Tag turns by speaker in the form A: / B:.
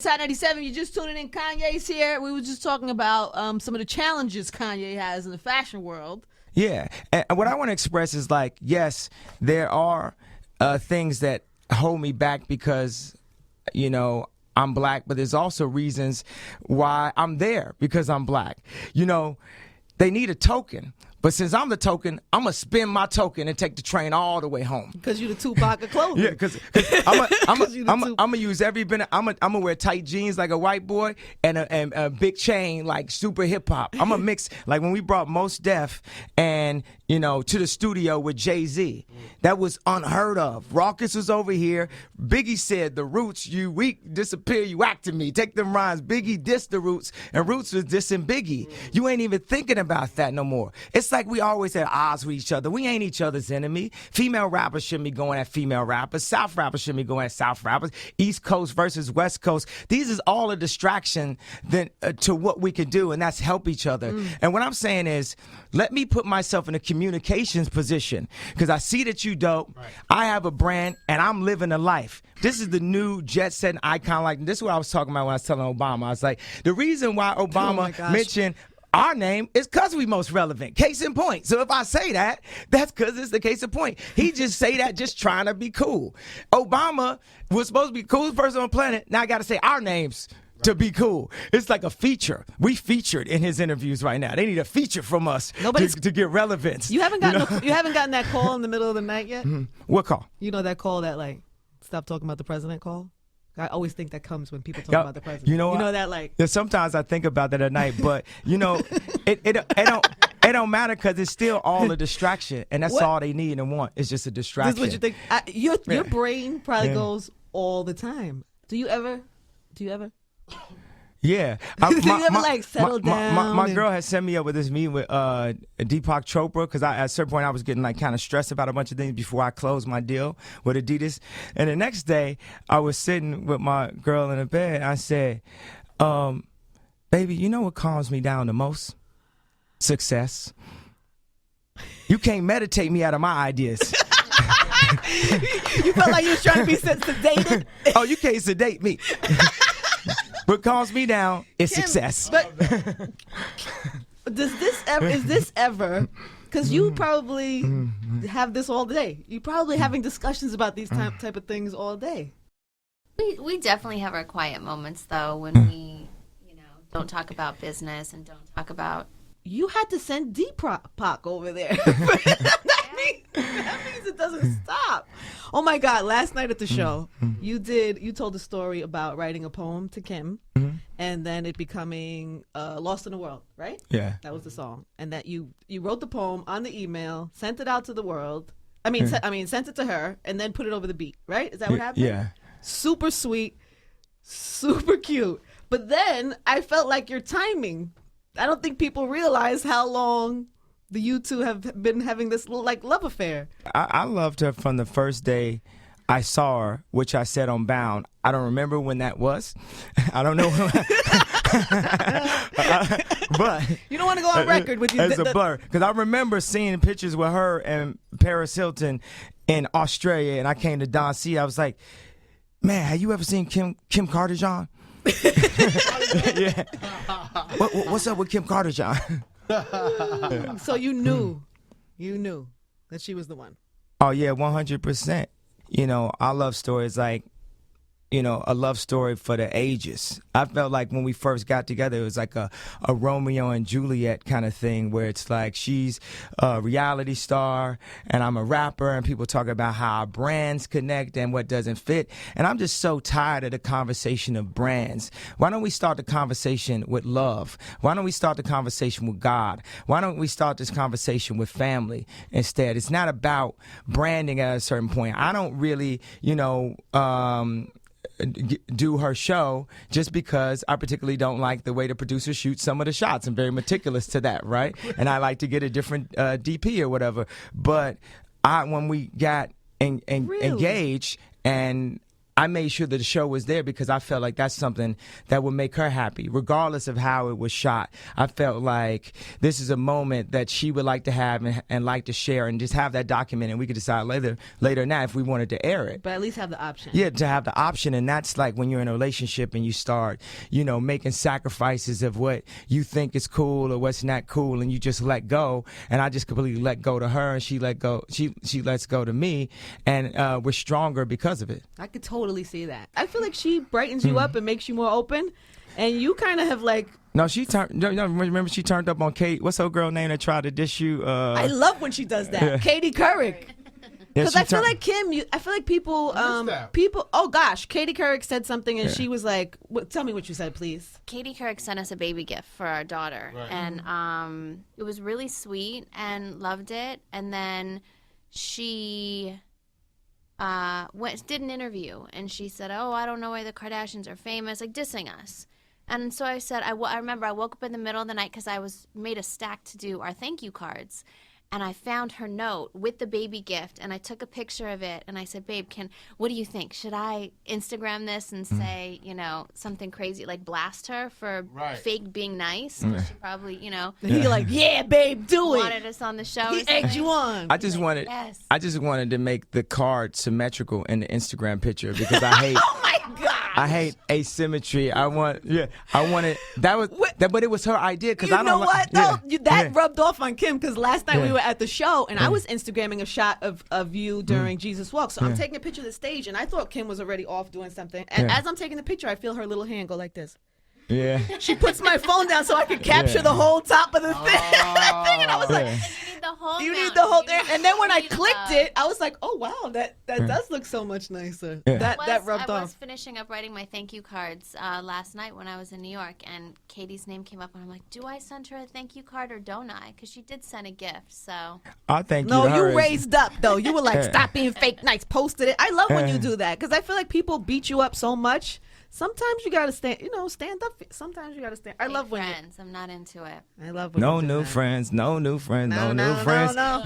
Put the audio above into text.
A: Side 97, you're just tuning in. Kanye's here. We were just talking about some of the challenges Kanye has in the fashion world.
B: Yeah, and what I want to express is like, yes, there are things that hold me back because, you know, I'm black, but there's also reasons why I'm there because I'm black. You know, they need a token. But since I'm the token, I'm going to spend my token and take the train all the way home.
A: Because you're the Tupac of clothing.
B: Yeah, because I'm going to use every bit. I'm going to wear tight jeans like a white boy and a big chain like super hip hop. I'm going to mix, like when we brought Mos Def and, you know, to the studio with Jay-Z. That was unheard of. Rawkus was over here. Biggie said, the Roots, you weak, disappear, you act to me. Take them rhymes. Biggie dissed the Roots, and Roots was dissing Biggie. You ain't even thinking about that no more. It's like we always at odds with each other. We ain't each other's enemy. Female rappers shouldn't be going at female rappers. South rappers shouldn't be going at South rappers. East Coast versus West Coast. These is all a distraction to what we can do, and that's help each other. And what I'm saying is, let me put myself in a communications position because I see that you dope. Right. I have a brand, and I'm living a life. This is the new jet-setting icon. Like, this is what I was talking about when I was telling Obama. I was like, the reason why Obama mentioned our name is because we most relevant. Case in point. So if I say that, that's because it's the case in point. He just say that just trying to be cool. Obama was supposed to be the coolest person on the planet. Now I got to say our names to be cool. It's like a feature. We featured in his interviews right now. They need a feature from us to get relevance.
A: You haven't gotten you haven't gotten that call in the middle of the night yet?
B: What call?
A: You know that call that like, stop talking about the president call? I always think that comes when people talk about the president.
B: You know
A: that like.
B: Sometimes I think about that at night, but you know, it don't matter because it's still all a distraction, and that's all they need and want. It's just a distraction.
A: This is what you think. Your brain probably goes all the time. Do you ever?
B: Yeah.
A: Do you ever like settle down?
B: My girl had set me up with this meeting with Deepak Chopra because at a certain point I was getting like kind of stressed about a bunch of things before I closed my deal with ADIDAS. And the next day I was sitting with my girl in the bed. And I said, baby, you know what calms me down the most? Success. You can't meditate me out of my ideas.
A: You felt like you was trying to be sedated?
B: Oh, you can't sedate me. What calms me down is success.
A: But is this ever, because you probably have this all day. You probably having discussions about these type of things all day.
C: We definitely have our quiet moments though when we, you know, don't talk about business and don't talk about.
A: You had to send Deepak over there. That means it doesn't stop. Oh my God! Last night at the show, you told a story about writing a poem to Kim, and then it becoming "Lost in the World," right?
B: Yeah,
A: that was the song, and that you wrote the poem on the email, sent it out to the world. I mean, sent it to her, and then put it over the beat. Right? Is that what happened?
B: Yeah.
A: Super sweet, super cute. But then I felt like your timing. I don't think people realize how long you two have been having this little like love affair.
B: I loved her from the first day I saw her, which I said on Bound. I don't remember when that was. I don't know. But
A: you don't want to go on record with you.
B: It's a blur. Because I remember seeing pictures with her and Paris Hilton in Australia, and I came to Don C. I was like, man, have you ever seen Kim Kardashian? Yeah. What's up with Kim Kardashian?
A: So you knew that she was the one.
B: Oh yeah, 100%. You know, I love stories like, you know, a love story for the ages. I felt like when we first got together, it was like a Romeo and Juliet kind of thing where it's like she's a reality star and I'm a rapper and people talk about how our brands connect and what doesn't fit. And I'm just so tired of the conversation of brands. Why don't we start the conversation with love? Why don't we start the conversation with God? Why don't we start this conversation with family instead? It's not about branding at a certain point. I don't really, you know, do her show just because I particularly don't like the way the producer shoots some of the shots. I'm very meticulous to that, right? And I like to get a different DP or whatever. But when we got engaged and I made sure that the show was there because I felt like that's something that would make her happy, regardless of how it was shot. I felt like this is a moment that she would like to have and like to share, and just have that document, and we could decide later now if we wanted to air it.
A: But at least have the option.
B: Yeah, to have the option, and that's like when you're in a relationship and you start, making sacrifices of what you think is cool or what's not cool, and you just let go. And I just completely let go to her, and she let go. She lets go to me, and we're stronger because of it.
A: I could totally see that. I feel like she brightens you up and makes you more open, and you kind of have like.
B: No, she turned. No, remember she turned up on Kate. What's her girl name that tried to dish you?
A: I love when she does that. Katie Couric. Because I feel like Kim. I feel like people. Oh gosh, Katie Couric said something, and she was like, "Tell me what you said, please."
C: Katie Couric sent us a baby gift for our daughter, and it was really sweet and loved it. And then she did an interview, and she said, "Oh, I don't know why the Kardashians are famous," like dissing us. And so I said, I remember I woke up in the middle of the night because I made a stack to do our thank you cards. And I found her note with the baby gift, and I took a picture of it, and I said, "Babe, what do you think? Should I Instagram this and say, something crazy, like blast her for fake being nice?" She probably,
A: He like, "Yeah, babe, do it."
C: Wanted us on the show.
A: He egged you on.
B: I just wanted to make the card symmetrical in the Instagram picture because I hate.
A: Oh my God.
B: I hate asymmetry. But it was her idea because I don't
A: know what though?
B: Yeah,
A: that rubbed off on Kim because last night we were at the show and I was Instagramming a shot of you during Jesus Walk. So I'm taking a picture of the stage and I thought Kim was already off doing something. And as I'm taking the picture, I feel her little hand go like this.
B: Yeah.
A: She puts my phone down so I could capture the whole top of the thing. And I was like, you need the whole thing. And then when I clicked it, I was like, oh wow, that does look so much nicer.
B: Yeah.
A: That rubbed off.
C: I was finishing up writing my thank you cards last night when I was in New York, and Katie's name came up, and I'm like, do I send her a thank you card or don't I? Because she did send a gift, so.
B: I thank you.
A: No,
B: to her
A: you raised up though. You were like, stop being fake nice. Posted it. I love when you do that because I feel like people beat you up so much. Sometimes you gotta stand up. Sometimes you gotta stand. I love when
C: friends. I'm not into it.
A: I love when
B: no new friends, no new friends, no new friends.
A: No.